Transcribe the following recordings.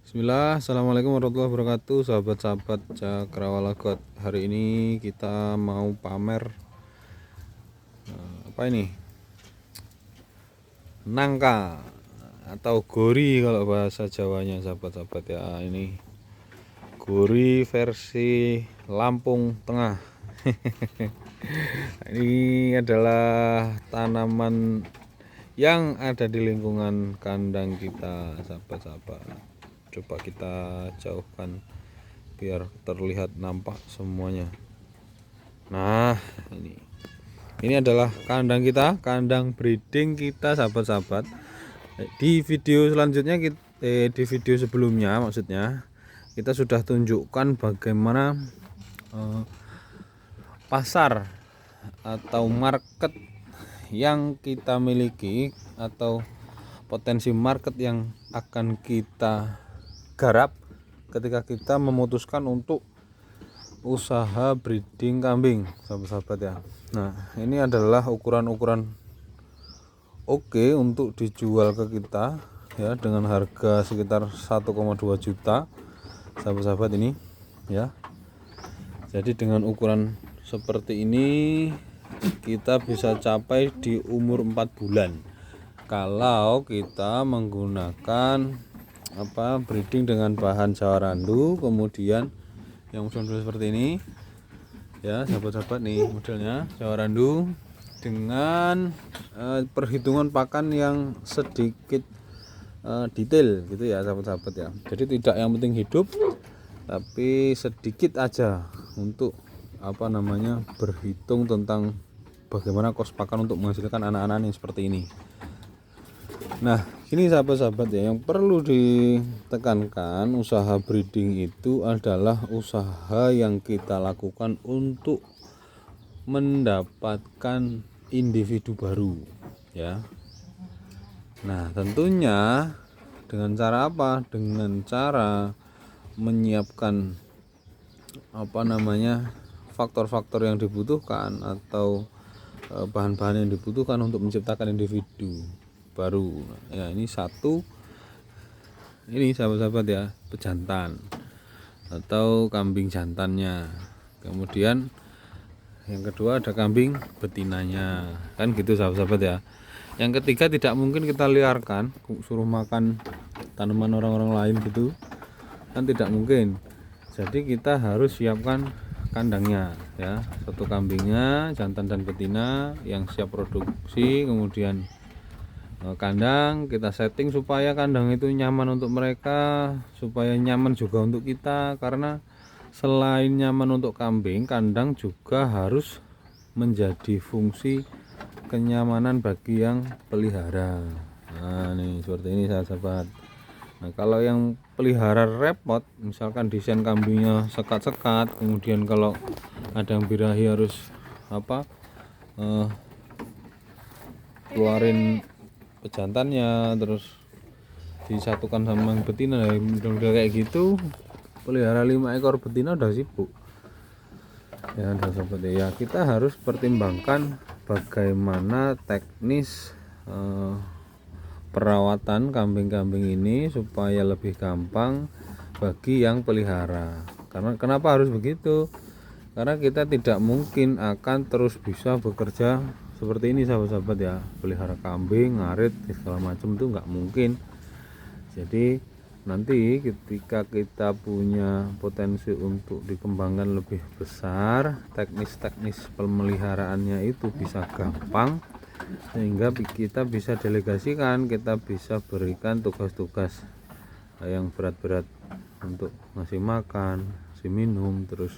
Bismillah, assalamualaikum warahmatullahi wabarakatuh, sahabat-sahabat Cakrawala God. Hari ini kita mau pamer apa ini? Nangka atau gori kalau bahasa Jawanya, sahabat-sahabat ya. Ini gori versi Lampung Tengah. Ini adalah tanaman yang ada di lingkungan kandang kita, sahabat-sahabat. Coba kita jauhkan biar terlihat nampak semuanya. Nah, ini adalah kandang kita, kandang breeding kita, sahabat-sahabat. Di video selanjutnya di video sebelumnya maksudnya kita sudah tunjukkan bagaimana pasar atau market yang kita miliki atau potensi market yang akan kita garap ketika kita memutuskan untuk usaha breeding kambing, sahabat-sahabat ya. Nah, ini adalah ukuran-ukuran oke untuk dijual ke kita ya, dengan harga sekitar 1,2 juta, sahabat-sahabat ini ya. Jadi dengan ukuran seperti ini kita bisa capai di umur 4 bulan kalau kita menggunakan breeding dengan bahan Jawa Randu, kemudian yang model seperti ini ya, sahabat-sahabat. Nih modelnya Jawa Randu dengan perhitungan pakan yang sedikit detail gitu ya, sahabat-sahabat ya. Jadi tidak yang penting hidup, tapi sedikit aja untuk berhitung tentang bagaimana kos pakan untuk menghasilkan anak-anak yang seperti ini. Nah, ini sahabat-sahabat ya, yang perlu ditekankan, usaha breeding itu adalah usaha yang kita lakukan untuk mendapatkan individu baru ya. Nah, tentunya dengan cara apa? Dengan cara menyiapkan faktor-faktor yang dibutuhkan atau bahan-bahan yang dibutuhkan untuk menciptakan individu baru ya. Ini sahabat-sahabat ya, pejantan atau kambing jantannya. Kemudian yang kedua ada kambing betinanya, kan gitu sahabat-sahabat ya. Yang ketiga, tidak mungkin kita liarkan, suruh makan tanaman orang-orang lain gitu kan, tidak mungkin. Jadi kita harus siapkan kandangnya ya, satu kambingnya jantan dan betina yang siap produksi. Kemudian kandang kita setting supaya kandang itu nyaman untuk mereka, supaya nyaman juga untuk kita, karena selain nyaman untuk kambing, kandang juga harus menjadi fungsi kenyamanan bagi yang pelihara. Nah, nih seperti ini sahabat. Nah, kalau yang pelihara repot, misalkan desain kambingnya sekat-sekat, kemudian kalau ada yang birahi harus keluarin pejantannya terus disatukan sama yang betina, model kayak gitu, pelihara 5 ekor betina udah sibuk ya, sahabat ya. Kita harus pertimbangkan bagaimana teknis perawatan kambing-kambing ini supaya lebih gampang bagi yang pelihara. Karena kenapa harus begitu? Karena kita tidak mungkin akan terus bisa bekerja seperti ini, sahabat-sahabat ya. Pelihara kambing, ngarit, segala macam itu nggak mungkin. Jadi nanti ketika kita punya potensi untuk dikembangkan lebih besar, teknis-teknis pemeliharaannya itu bisa gampang, sehingga kita bisa delegasikan, kita bisa berikan tugas-tugas yang berat-berat untuk ngasih makan, ngasih minum, terus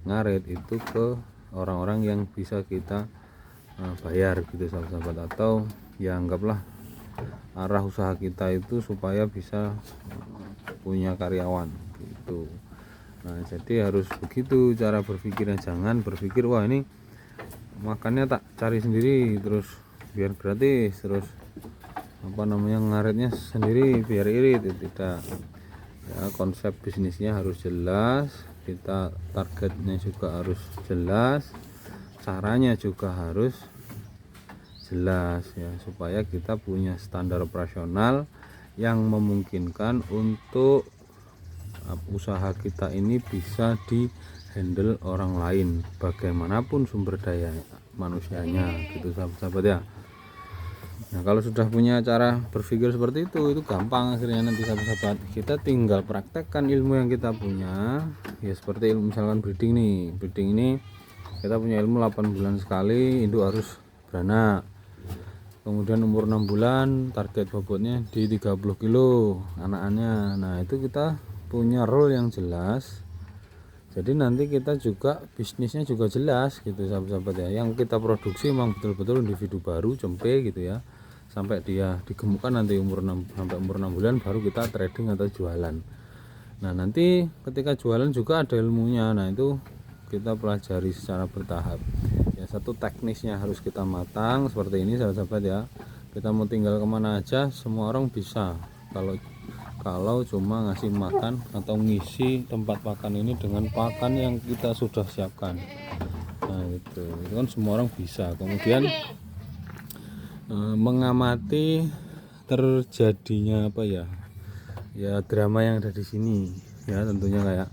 ngarit itu ke orang-orang yang bisa kita bayar gitu, sahabat-sahabat. Atau ya anggaplah arah usaha kita itu supaya bisa punya karyawan gitu. Nah, jadi harus begitu cara berpikirnya. Jangan berpikir wah ini makannya tak cari sendiri terus biar gratis, terus ngaritnya sendiri biar irit. Tidak ya, konsep bisnisnya harus jelas, kita targetnya juga harus jelas, caranya juga harus jelas ya, supaya kita punya standar operasional yang memungkinkan untuk usaha kita ini bisa di handle orang lain bagaimanapun sumber daya manusianya gitu sahabat-sahabat ya. Nah kalau sudah punya cara berpikir seperti itu gampang akhirnya nanti sahabat-sahabat, kita tinggal praktekkan ilmu yang kita punya ya. Seperti ilmu misalkan breeding nih, breeding ini kita punya ilmu 8 bulan sekali induk harus beranak, kemudian umur 6 bulan target bobotnya di 30 kilo anakannya. Nah itu kita punya role yang jelas, jadi nanti kita juga bisnisnya juga jelas gitu sahabat-sahabat ya. Yang kita produksi memang betul-betul individu baru cempe gitu ya, sampai dia digemukkan nanti sampai umur 6 bulan baru kita trading atau jualan. Nah nanti ketika jualan juga ada ilmunya, nah itu kita pelajari secara bertahap ya. Satu teknisnya harus kita matang seperti ini sahabat-sahabat ya. Kita mau tinggal kemana aja semua orang bisa kalau cuma ngasih makan atau ngisi tempat makan ini dengan pakan yang kita sudah siapkan. Nah itu kan semua orang bisa. Kemudian mengamati terjadinya apa ya drama yang ada di sini ya, tentunya kayak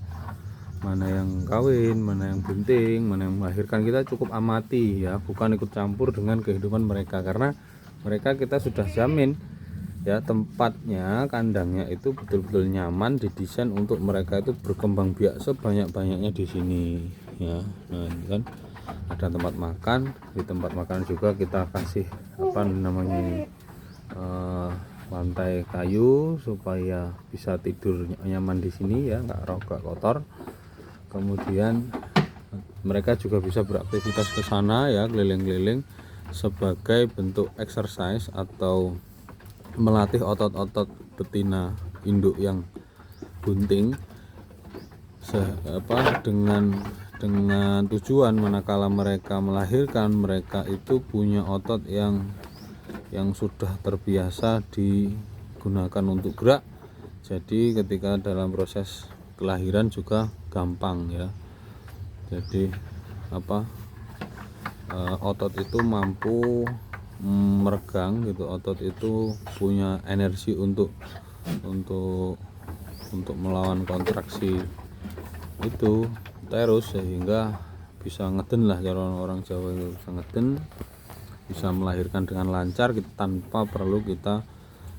mana yang kawin, mana yang bunting, mana yang melahirkan, kita cukup amati ya, bukan ikut campur dengan kehidupan mereka, karena mereka kita sudah jamin ya tempatnya, kandangnya itu betul-betul nyaman, didesain untuk mereka itu berkembang biak sebanyak-banyaknya di sini ya. Nah ini kan ada tempat makan, di tempat makan juga kita kasih apa namanya ini lantai kayu supaya bisa tidur nyaman di sini ya, nggak kotor. Kemudian mereka juga bisa beraktivitas ke sana ya, keliling-keliling sebagai bentuk exercise atau melatih otot-otot betina induk yang bunting dengan tujuan manakala mereka melahirkan, mereka itu punya otot yang sudah terbiasa digunakan untuk gerak, jadi ketika dalam proses kelahiran juga gampang ya. Jadi otot itu mampu meregang gitu, otot itu punya energi untuk melawan kontraksi itu terus, sehingga bisa ngeden lah, cara orang Jawa itu bisa ngeden, bisa melahirkan dengan lancar tanpa perlu kita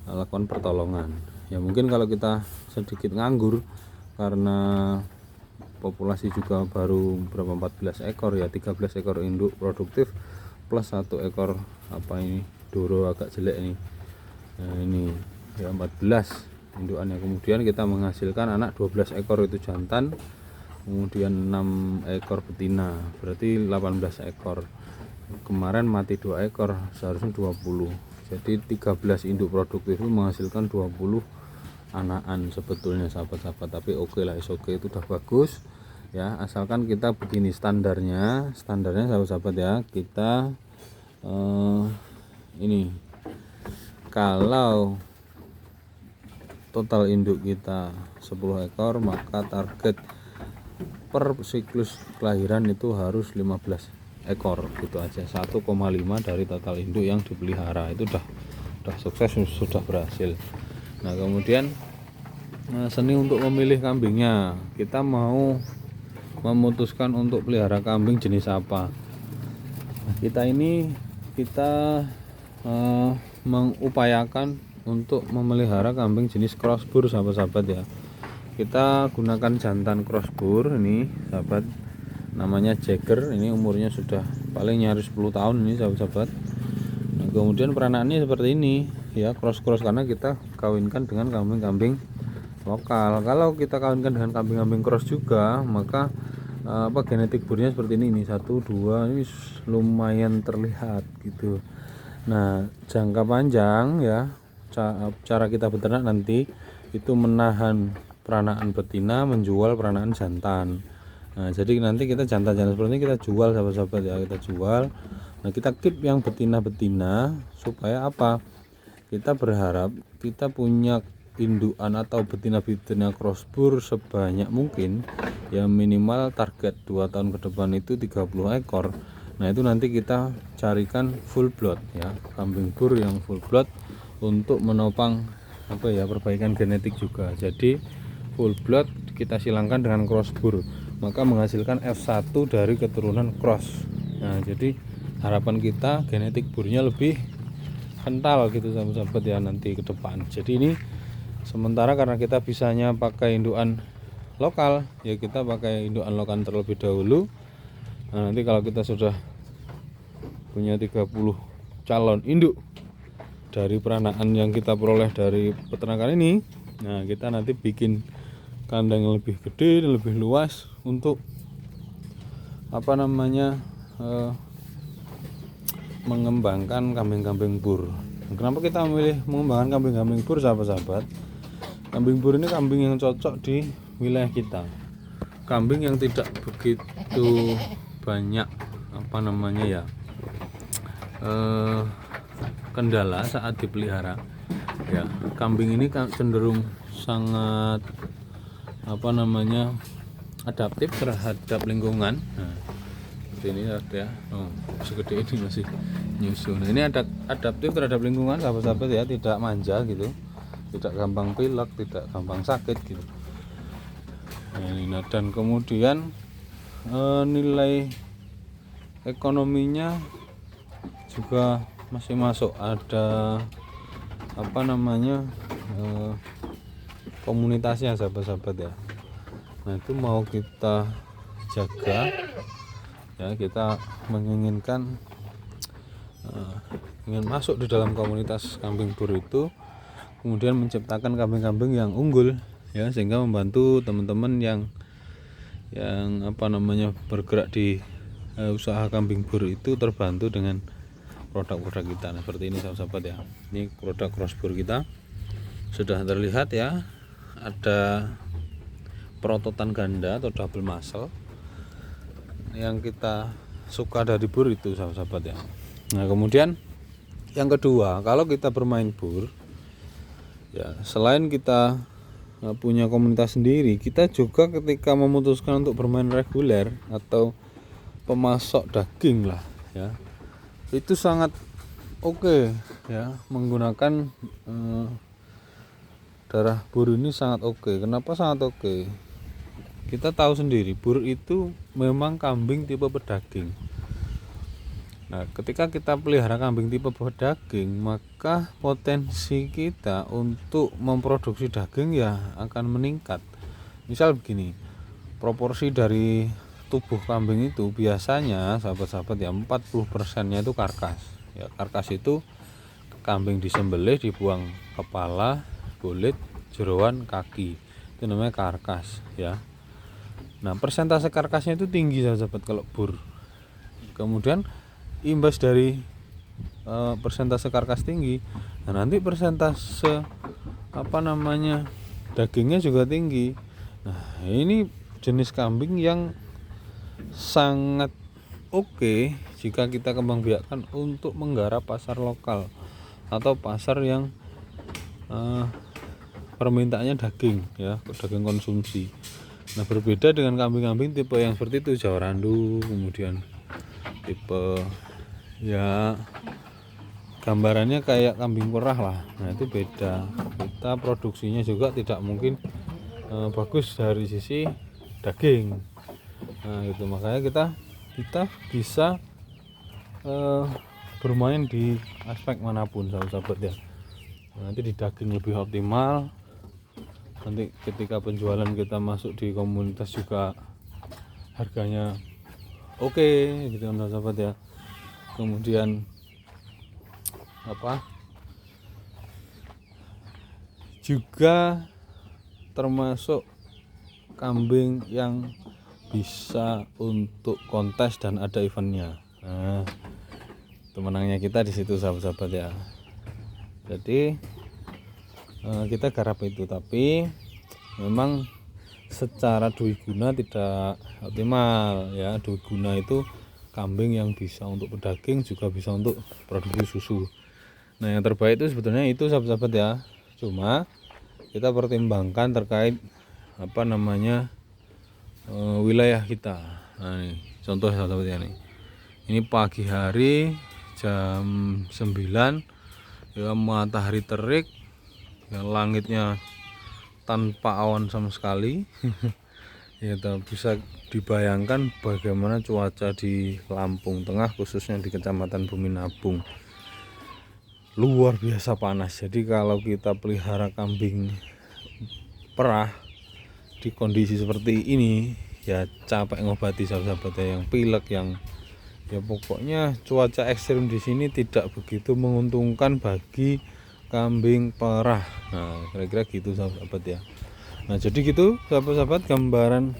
lakukan pertolongan ya. Mungkin kalau kita sedikit nganggur karena populasi juga baru berapa 14 ekor ya, 13 ekor induk produktif plus 1 ekor doro agak jelek ini. Nah ini ya 14 indukannya. Kemudian kita menghasilkan anak 12 ekor itu jantan, kemudian 6 ekor betina, berarti 18 ekor. Kemarin mati 2 ekor, seharusnya 20. Jadi 13 induk produktif itu menghasilkan 20 anakan sebetulnya sahabat-sahabat. Tapi oke lah, oke itu udah bagus ya, asalkan kita begini standarnya sahabat-sahabat ya. Kita ini kalau total induk kita 10 ekor, maka target per siklus kelahiran itu harus 15 ekor gitu aja, 1,5 dari total induk yang dipelihara. Itu udah sukses, sudah berhasil. Nah kemudian seni untuk memilih kambingnya, kita mau memutuskan untuk pelihara kambing jenis apa. Nah, kita mengupayakan untuk memelihara kambing jenis crossbur sahabat-sahabat ya. Kita gunakan jantan crossbur ini sahabat, namanya Jagger. Ini umurnya sudah paling nyaris 10 tahun ini sahabat-sahabat. Nah, kemudian peranakannya seperti ini ya, cross karena kita kawinkan dengan kambing-kambing lokal. Kalau kita kawinkan dengan kambing-kambing cross juga, maka genetik burnya seperti ini 1, 2, ini lumayan terlihat gitu. Nah jangka panjang ya, cara kita beternak nanti itu menahan peranakan betina, menjual peranakan jantan. Nah jadi nanti kita jantan-jantan seperti ini kita jual sahabat-sahabat ya, kita jual. Nah kita keep yang betina-betina supaya apa? Kita berharap kita punya indukan atau betina-betina crossbur sebanyak mungkin ya, minimal target 2 tahun ke depan itu 30 ekor. Nah itu nanti kita carikan full blood ya, kambing bur yang full blood untuk menopang perbaikan genetik juga. Jadi full blood kita silangkan dengan cross bur, maka menghasilkan F1 dari keturunan cross. Nah, jadi harapan kita genetik burnya lebih kental gitu sahabat-sahabat ya nanti ke depan. Jadi ini sementara karena kita bisanya pakai indukan lokal, ya kita pakai indukan lokal terlebih dahulu. Nah, nanti kalau kita sudah punya 30 calon induk dari peranaan yang kita peroleh dari peternakan ini, nah kita nanti bikin kandang yang lebih gede dan lebih luas untuk mengembangkan kambing-kambing bur. Kenapa kita memilih mengembangkan kambing-kambing bur sahabat-sahabat? Kambing bur ini kambing yang cocok di wilayah kita, kambing yang tidak begitu banyak kendala saat dipelihara ya. Kambing ini cenderung sangat adaptif terhadap lingkungan. Nah, seperti ini ya, segede ini masih nyusu. Nah, ini adaptif terhadap lingkungan sahabat-sahabat ya, tidak manja gitu, tidak gampang pilek, tidak gampang sakit gitu. Nah, dan kemudian nilai ekonominya juga masih masuk, ada komunitasnya sahabat-sahabat ya. Nah, itu mau kita jaga ya, kita menginginkan ingin masuk di dalam komunitas kambing bur itu, kemudian menciptakan kambing-kambing yang unggul ya, sehingga membantu teman-teman yang bergerak di usaha kambing bur itu terbantu dengan produk-produk kita. Nah, seperti ini sahabat-sahabat ya, ini produk cross bur kita sudah terlihat ya, ada perototan ganda atau double muscle yang kita suka dari bur itu sahabat-sahabat ya. Nah, kemudian yang kedua, kalau kita bermain bur ya, selain kita punya komunitas sendiri, kita juga ketika memutuskan untuk bermain reguler atau pemasok daging lah ya, itu sangat oke ya, menggunakan darah bur ini sangat oke. Kenapa sangat oke? Kita tahu sendiri bur itu memang kambing tipe pedaging. Nah, ketika kita pelihara kambing tipe pedaging, maka potensi kita untuk memproduksi daging ya akan meningkat. Misal begini, proporsi dari tubuh kambing itu biasanya sahabat-sahabat ya, 40%-nya itu karkas ya. Karkas itu kambing disembelih, dibuang kepala, kulit, jeroan, kaki, itu namanya karkas ya. Nah, persentase karkasnya itu tinggi sahabat kalau bur. Kemudian imbas dari persentase karkas tinggi, nah nanti persentase dagingnya juga tinggi. Nah, ini jenis kambing yang sangat oke jika kita kembang biakkan untuk menggarap pasar lokal atau pasar yang permintaannya daging ya, daging konsumsi. Nah, berbeda dengan kambing-kambing tipe yang seperti itu, Jawa Randu, kemudian tipe ya gambarannya kayak kambing perah lah. Nah, itu beda. Kita produksinya juga tidak mungkin bagus dari sisi daging. Nah, itu makanya kita bisa bermain di aspek manapun sahabat-sahabat ya. Nanti di daging lebih optimal, nanti ketika penjualan kita masuk di komunitas juga harganya oke gitu sahabat ya. Kemudian juga termasuk kambing yang bisa untuk kontes dan ada eventnya. Nah, pemenangnya kita di situ sahabat-sahabat ya. Jadi kita garap itu, tapi memang secara dwiguna tidak optimal ya. Dwiguna itu kambing yang bisa untuk pedaging juga bisa untuk produksi susu. Nah, yang terbaik itu sebetulnya itu sahabat-sahabat ya. Cuma kita pertimbangkan terkait wilayah kita. Nah, ini contoh sahabat ya nih. Ini pagi hari jam 9 ya, matahari terik, ya, langitnya tanpa awan sama sekali. Ya, bisa dibayangkan bagaimana cuaca di Lampung Tengah, khususnya di Kecamatan Bumi Nabung, luar biasa panas. Jadi kalau kita pelihara kambing perah di kondisi seperti ini ya capek ngobati sahabat-sahabat ya, yang pilek, yang ya pokoknya cuaca ekstrim di sini tidak begitu menguntungkan bagi kambing perah. Nah, kira-kira gitu sahabat-sahabat ya. Nah, jadi gitu sahabat-sahabat gambaran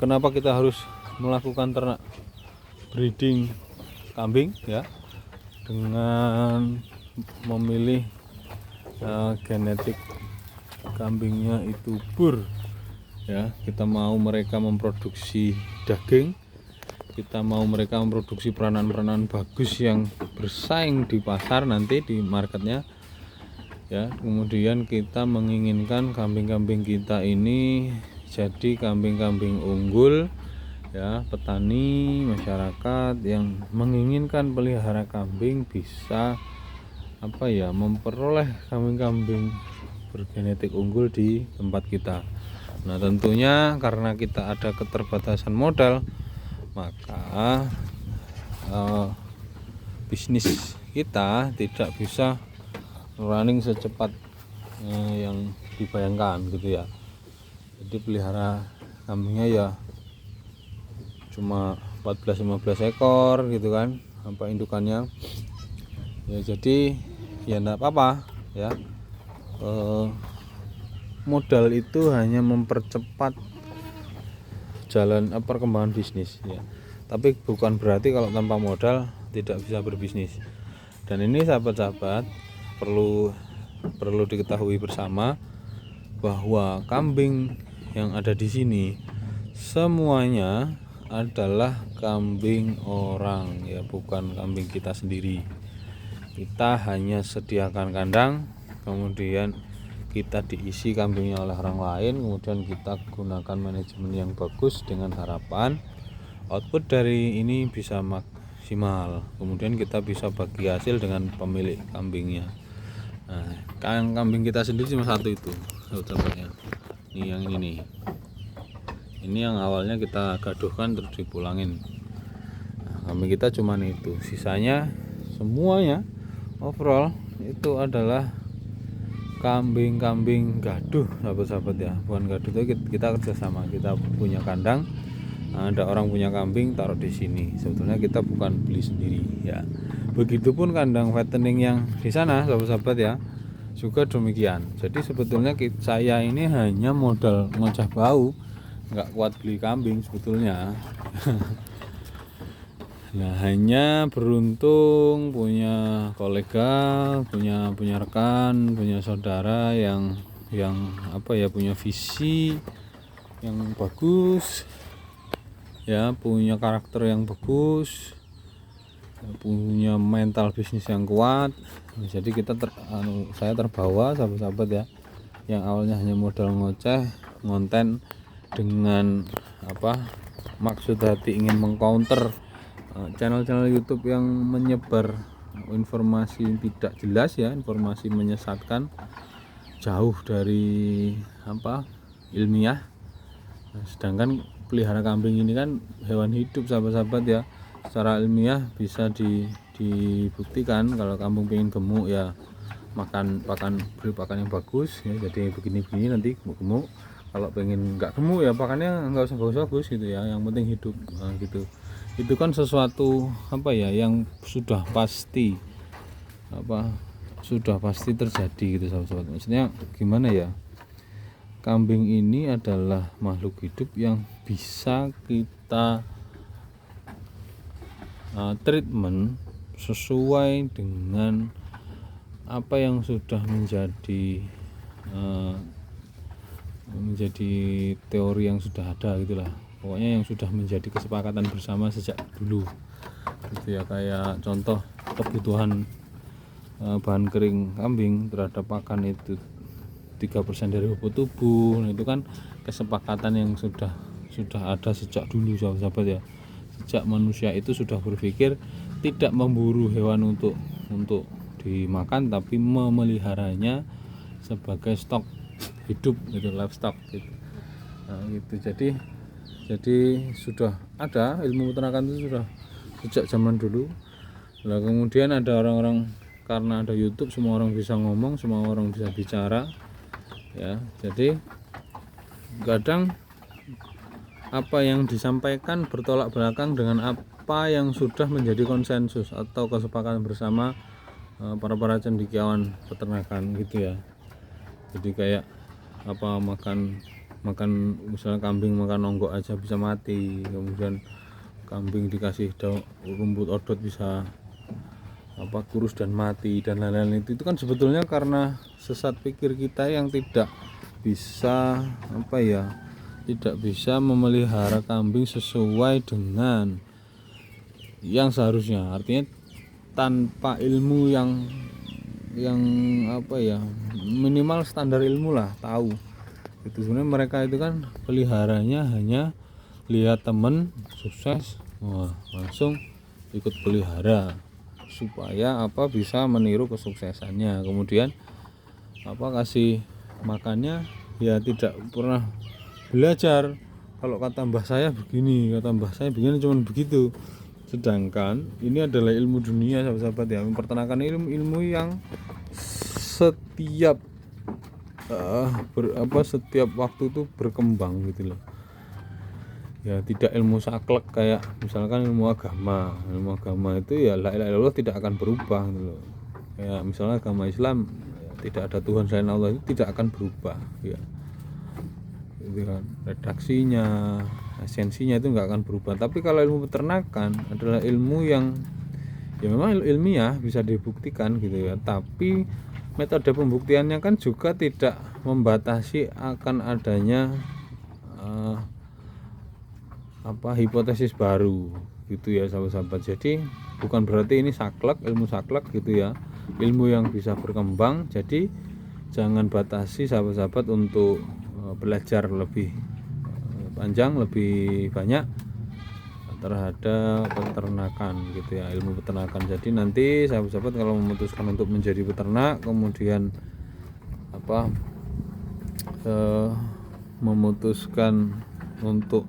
kenapa kita harus melakukan ternak breeding kambing ya, dengan memilih genetik kambingnya itu bur ya. Kita mau mereka memproduksi daging, kita mau mereka memproduksi peranan-peranan bagus yang bersaing di pasar nanti di marketnya ya. Kemudian kita menginginkan kambing-kambing kita ini jadi kambing-kambing unggul ya. Petani, masyarakat yang menginginkan pelihara kambing bisa memperoleh kambing-kambing bergenetik unggul di tempat kita. Nah, tentunya karena kita ada keterbatasan modal, maka bisnis kita tidak bisa running secepat yang dibayangkan gitu ya. Jadi pelihara kambingnya ya cuma 14-15 ekor gitu kan, indukannya ya. Jadi ya enggak apa-apa ya, modal itu hanya mempercepat jalan perkembangan bisnis ya, tapi bukan berarti kalau tanpa modal tidak bisa berbisnis. Dan ini sahabat-sahabat perlu diketahui bersama bahwa kambing yang ada di sini semuanya adalah kambing orang ya, bukan kambing kita sendiri. Kita hanya sediakan kandang, kemudian kita diisi kambingnya oleh orang lain, kemudian kita gunakan manajemen yang bagus dengan harapan output dari ini bisa maksimal, kemudian kita bisa bagi hasil dengan pemilik kambingnya. Nah, kambing kita sendiri cuma satu itu contohnya, ini yang ini nih, ini yang awalnya kita gaduhkan terus dipulangin. Nah, kambing kita cuma itu, sisanya semuanya overall itu adalah kambing-kambing gaduh sahabat-sahabat ya. Bukan gaduh, itu kita kerjasama, kita punya kandang, ada orang punya kambing taruh di sini, sebetulnya kita bukan beli sendiri ya. Begitupun kandang fattening yang di sana sahabat-sahabat ya, juga demikian. Jadi sebetulnya saya ini hanya modal ngoceh bau, nggak kuat beli kambing sebetulnya. Nah, hanya beruntung punya kolega, punya rekan, punya saudara yang punya visi yang bagus ya, punya karakter yang bagus, punya mental bisnis yang kuat. Jadi saya terbawa sahabat-sahabat ya, yang awalnya hanya modal ngoceh ngonten dengan maksud hati ingin mengcounter channel-channel YouTube yang menyebar informasi tidak jelas ya, informasi menyesatkan, jauh dari ilmiah. Nah, sedangkan pelihara kambing ini kan hewan hidup sahabat-sahabat ya, secara ilmiah bisa dibuktikan kalau kambing pengen gemuk ya beri pakan yang bagus ya, jadi begini-begini nanti gemuk. Kalau pengen nggak gemuk ya pakannya nggak usah bagus-bagus gitu ya, yang penting hidup. Nah, gitu. Itu kan sesuatu yang sudah pasti terjadi gitu sahabat-sahabat. Maksudnya gimana ya, kambing ini adalah makhluk hidup yang bisa kita treatment sesuai dengan apa yang sudah menjadi teori yang sudah ada gitulah. Pokoknya yang sudah menjadi kesepakatan bersama sejak dulu gitu ya. Kayak contoh kebutuhan bahan kering kambing terhadap pakan itu 3% dari bobot tubuh. Nah, itu kan kesepakatan yang sudah ada sejak dulu sahabat ya. Sejak manusia itu sudah berpikir tidak memburu hewan untuk dimakan, tapi memeliharanya sebagai stok hidup gitu, livestock gitu. Nah, gitu. Jadi sudah ada ilmu peternakan itu sudah sejak zaman dulu. Nah, kemudian ada orang-orang, karena ada YouTube semua orang bisa ngomong, semua orang bisa bicara ya. Jadi kadang apa yang disampaikan bertolak belakang dengan apa yang sudah menjadi konsensus atau kesepakatan bersama para cendekiawan peternakan gitu ya. Jadi kayak apa, makan misalnya kambing makan onggok aja bisa mati, kemudian kambing dikasih rumput odot bisa apa kurus dan mati dan lain-lain. Itu kan sebetulnya karena sesat pikir kita yang tidak bisa tidak bisa memelihara kambing sesuai dengan yang seharusnya, artinya tanpa ilmu yang minimal standar ilmu lah, tahu itu sebenarnya mereka itu kan peliharanya hanya lihat temen sukses, langsung ikut pelihara supaya bisa meniru kesuksesannya, kemudian kasih makannya ya tidak pernah belajar. Kalau kata mbah saya begini, cuman begitu. Sedangkan ini adalah ilmu dunia sahabat-sahabat ya, peternakan ilmu yang setiap setiap waktu itu berkembang gitu loh ya. Tidak ilmu saklek kayak misalkan ilmu agama itu ya la ilaha illallah tidak akan berubah gitu loh. Kayak misalnya agama Islam tidak ada Tuhan selain Allah, itu tidak akan berubah ya. Itu kan redaksinya, esensinya itu nggak akan berubah. Tapi kalau ilmu peternakan adalah ilmu yang ya memang ilmiah, bisa dibuktikan gitu ya, tapi metode pembuktiannya kan juga tidak membatasi akan adanya hipotesis baru gitu ya sahabat-sahabat. Jadi bukan berarti ini saklek, ilmu saklek gitu ya, ilmu yang bisa berkembang. Jadi jangan batasi sahabat-sahabat untuk belajar lebih panjang, lebih banyak terhadap peternakan gitu ya, ilmu peternakan. Jadi nanti sahabat-sahabat kalau memutuskan untuk menjadi peternak, kemudian memutuskan untuk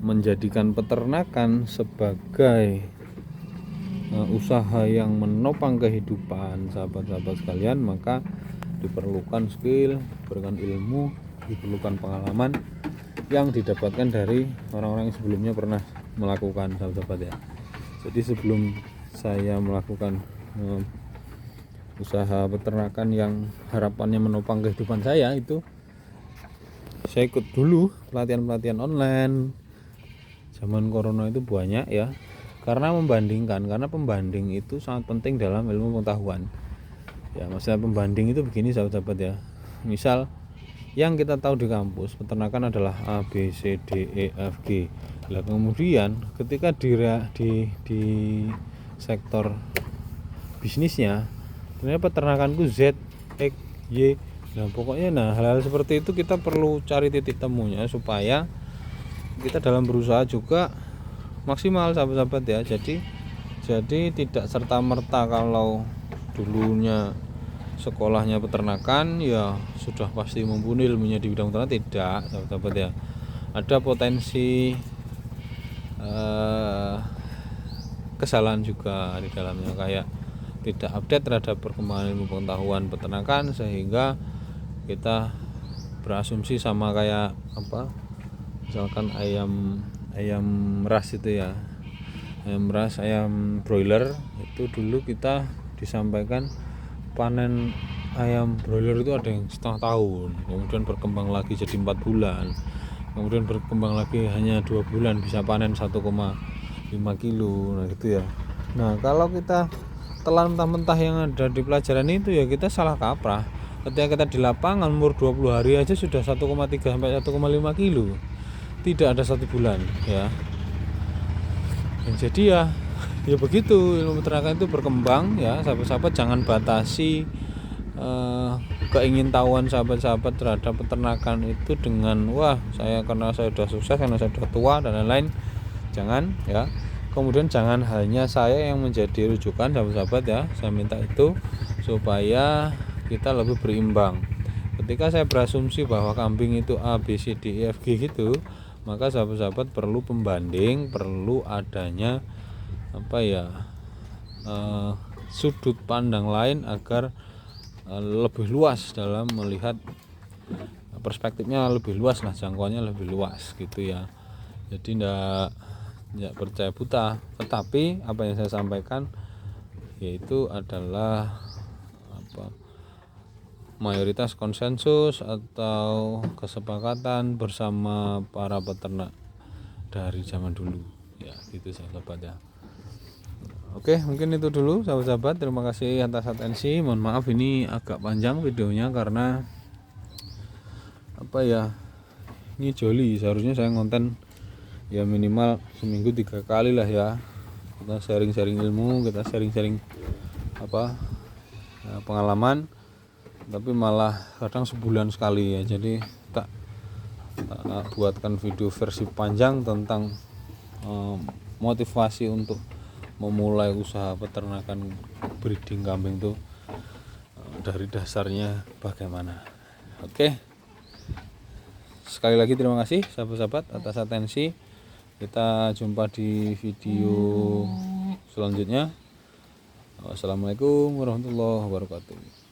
menjadikan peternakan sebagai usaha yang menopang kehidupan sahabat-sahabat sekalian, maka diperlukan skill, diperlukan ilmu, diperlukan pengalaman yang didapatkan dari orang-orang yang sebelumnya pernah melakukan sahabat-sahabat ya. Jadi sebelum saya melakukan usaha peternakan yang harapannya menopang kehidupan saya, itu saya ikut dulu pelatihan online. Zaman corona itu banyak ya, karena pembanding itu sangat penting dalam ilmu pengetahuan ya. Masalah pembanding itu begini sahabat-sahabat ya, misal yang kita tahu di kampus peternakan adalah A, B, C, D, E, F, G. Nah, kemudian ketika di sektor bisnisnya ternyata peternakanku Z, X, Y. Nah pokoknya hal-hal seperti itu kita perlu cari titik temunya supaya kita dalam berusaha juga maksimal sahabat-sahabat ya. Jadi tidak serta-merta kalau dulunya sekolahnya peternakan ya sudah pasti mumpuni ilmunya di bidang peternakan, tidak sahabat-sahabat ya. Ada potensi kesalahan juga di dalamnya, kayak tidak update terhadap perkembangan ilmu pengetahuan peternakan, sehingga kita berasumsi sama kayak misalkan ayam ras itu ya, ayam broiler itu dulu kita disampaikan panen ayam broiler itu ada yang setengah tahun, kemudian berkembang lagi jadi 4 bulan, kemudian berkembang lagi hanya 2 bulan bisa panen 1,5 kilo. Nah gitu ya. Nah kalau kita telan mentah-mentah yang ada di pelajaran itu ya kita salah kaprah. Ketika kita di lapangan umur 20 hari aja sudah 1,3 sampai 1,5 kilo, tidak ada 1 bulan ya. Dan jadi ya begitu ilmu peternakan itu berkembang ya sahabat-sahabat. Jangan batasi keingintahuan sahabat-sahabat terhadap peternakan itu dengan karena saya sudah sukses, karena saya sudah tua dan lain-lain. Jangan ya. Kemudian jangan hanya saya yang menjadi rujukan sahabat-sahabat ya. Saya minta itu supaya kita lebih berimbang. Ketika saya berasumsi bahwa kambing itu A, B, C, D, E, F, G gitu, maka sahabat-sahabat perlu pembanding, perlu adanya sudut pandang lain agar lebih luas dalam melihat, perspektifnya lebih luas lah, jangkauannya lebih luas gitu ya. Jadi tidak percaya buta, tetapi apa yang saya sampaikan yaitu adalah mayoritas konsensus atau kesepakatan bersama para peternak dari zaman dulu ya, gitu sahabat ya. Oke, mungkin itu dulu sahabat-sahabat. Terima kasih atas atensi. Mohon maaf ini agak panjang videonya karena ini joli, seharusnya saya ngonten ya minimal seminggu 3 kali lah ya. Kita sharing-sharing ilmu, kita sharing-sharing pengalaman, tapi malah kadang sebulan sekali ya. Jadi tak buatkan video versi panjang tentang motivasi untuk memulai usaha peternakan breeding kambing itu dari dasarnya bagaimana. Oke, sekali lagi terima kasih sahabat-sahabat atas atensi. Kita jumpa di video selanjutnya. Wassalamualaikum warahmatullahi wabarakatuh.